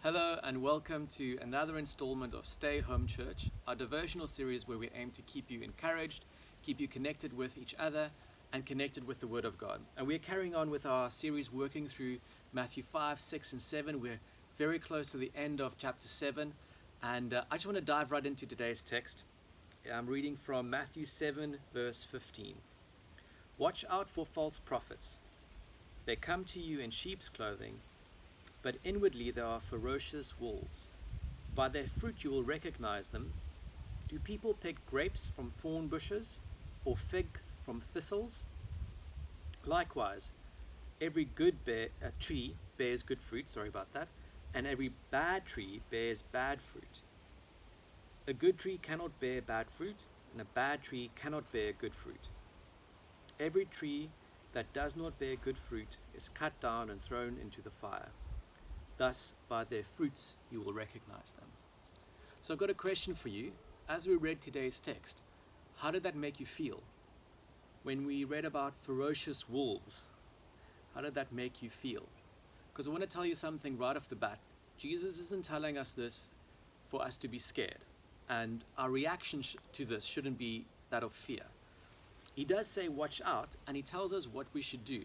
Hello and welcome to another installment of Stay Home Church, our devotional series where we aim to keep you encouraged, keep you connected with each other, and connected with the Word of God. And we're carrying on with our series working through Matthew 5, 6, and 7. We're very close to the end of chapter 7, and I just want to dive right into today's text. I'm reading from Matthew 7, verse 15. Watch out for false prophets. They come to you in sheep's clothing, but inwardly they are ferocious wolves. By their fruit you will recognize them. Do people pick grapes from thorn bushes, or figs from thistles? Likewise, every good tree bears good fruit, and every bad tree bears bad fruit. A good tree cannot bear bad fruit, and a bad tree cannot bear good fruit. Every tree that does not bear good fruit is cut down and thrown into the fire. Thus, by their fruits, you will recognize them. So I've got a question for you. As we read today's text, how did that make you feel? When we read about ferocious wolves, how did that make you feel? Because I want to tell you something right off the bat. Jesus isn't telling us this for us to be scared. And our reaction to this shouldn't be that of fear. He does say, watch out, and he tells us what we should do.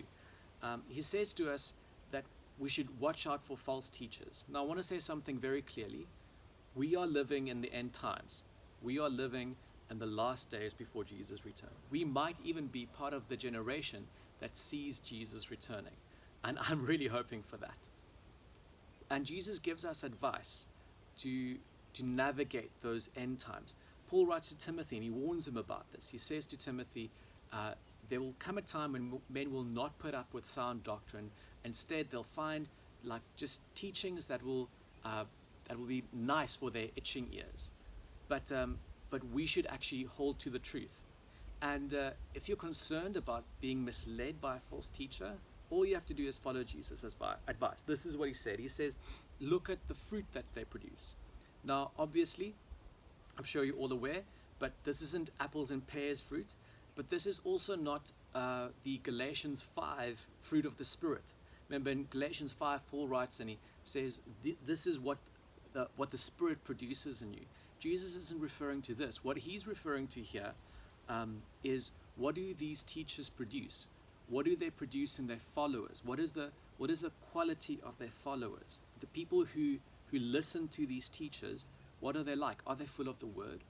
He says to us that we should watch out for false teachers. Now, I want to say something very clearly. We are living in the end times. We are living in the last days before Jesus' return. We might even be part of the generation that sees Jesus returning. And I'm really hoping for that. And Jesus gives us advice to navigate those end times. Paul writes to Timothy and he warns him about this. He says to Timothy, there will come a time when men will not put up with sound doctrine. Instead, they'll find like just teachings that will be nice for their itching ears. But we should actually hold to the truth. And if you're concerned about being misled by a false teacher, all you have to do is follow Jesus' advice. This is what he said. He says, look at the fruit that they produce. Now, obviously, I'm sure you're all aware, but this isn't apples and pears fruit. But this is also not the Galatians 5 fruit of the Spirit. Remember in Galatians 5, Paul writes and he says, this is what the Spirit produces in you. Jesus isn't referring to this. What he's referring to here is, what do these teachers produce? What do they produce in their followers? What is the quality of their followers? The people who listen to these teachers, what are they like? Are they full of the Word?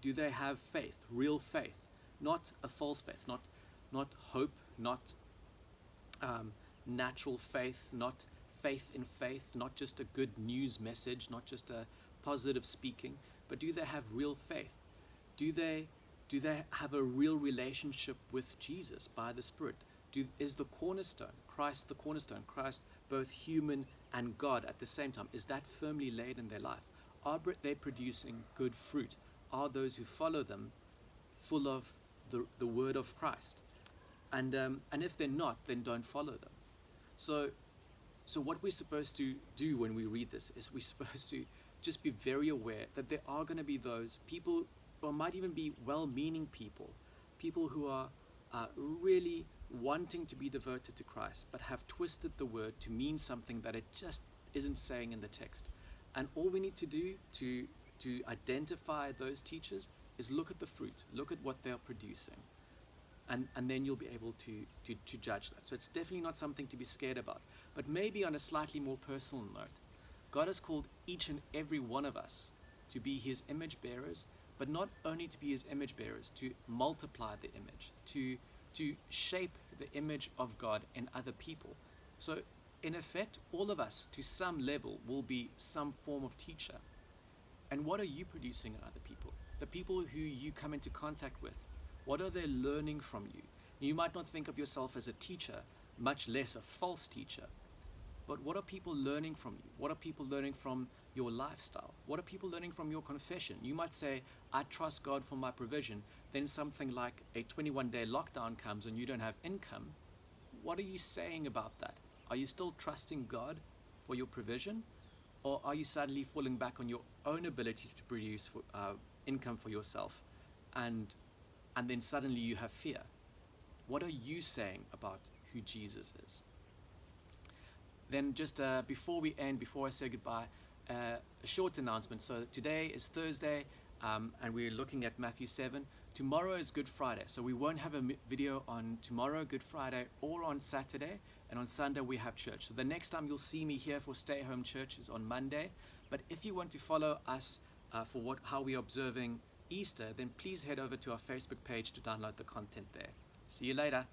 Do they have faith, real faith? Not a false faith, not hope, not natural faith, not faith in faith, not just a good news message, not just a positive speaking, but do they have real faith? Do they have a real relationship with Jesus by the Spirit? Is the cornerstone, Christ the cornerstone, Christ both human and God at the same time, is that firmly laid in their life? Are they producing good fruit? Are those who follow them full of the word of Christ? And if they're not, then don't follow them. So what we're supposed to do when we read this is we're supposed to just be very aware that there are going to be those people, or might even be well-meaning people who are really wanting to be devoted to Christ, but have twisted the word to mean something that it just isn't saying in the text. And all we need to do to identify those teachers is look at the fruit, look at what they are producing. And then you'll be able to judge that. So it's definitely not something to be scared about. But maybe on a slightly more personal note, God has called each and every one of us to be his image bearers, but not only to be his image bearers, to multiply the image, to shape the image of God in other people. So in effect, all of us to some level will be some form of teacher. And what are you producing in other people? The people who you come into contact with, what are they learning from you? You might not think of yourself as a teacher, much less a false teacher. But what are people learning from you? What are people learning from your lifestyle? What are people learning from your confession? You might say, I trust God for my provision. Then something like a 21-day lockdown comes and you don't have income. What are you saying about that? Are you still trusting God for your provision? Or are you suddenly falling back on your own ability to produce income for yourself? And then suddenly you have fear. What are you saying about who Jesus is? Then just before we end, before I say goodbye, a short announcement. So today is Thursday, and we're looking at Matthew 7. Tomorrow is Good Friday, so we won't have a video on tomorrow, Good Friday, or on Saturday, and on Sunday we have church. So the next time you'll see me here for Stay Home Church is on Monday. But if you want to follow us for how we're observing Easter, then please head over to our Facebook page to download the content there. See you later.